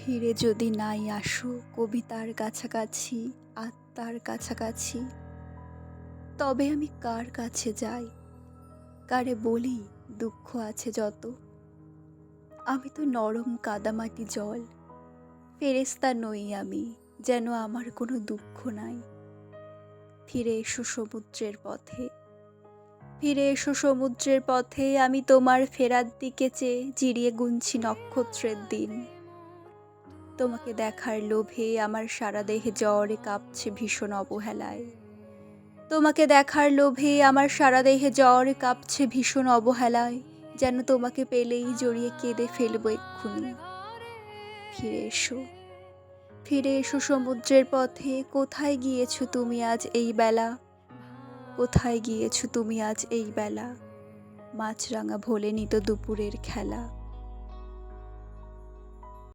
ফিরে যদি নাই আসো কবিতার কাছাকাছি, আত্মার কাছাকাছি, তবে আমি কার কাছে যাই, কারে বলি দুঃখ আছে যত। আমি তো নরম কাদামাটি জল, ফেরেস্তা নই আমি, যেন আমার কোনো দুঃখ নাই। ফিরে এসো সমুদ্রের পথে, ফিরে এসো সমুদ্রের পথে, আমি তোমার ফেরার দিকে চেয়ে জিরিয়ে গুনছি নক্ষত্রের দিন। তোমাকে দেখার লোভে আমার সারা দেহে জ্বরে কাঁপছে ভীষণ অবহেলায়। তোমাকে দেখার লোভে আমার সারা দেহে জ্বরে কাঁপছে ভীষণ অবহেলায়, যেন তোমাকে পেলেই জড়িয়ে কেঁদে ফেলবো এক্ষুনি। ফিরে এসো, ফিরে এসো সমুদ্রের পথে, কোথায় গিয়েছো তুমি আজ এই বেলা, কোথায় গিয়েছো তুমি আজ এই বেলা, মাছরাঙা ভোলে নিত দুপুরের খেলা।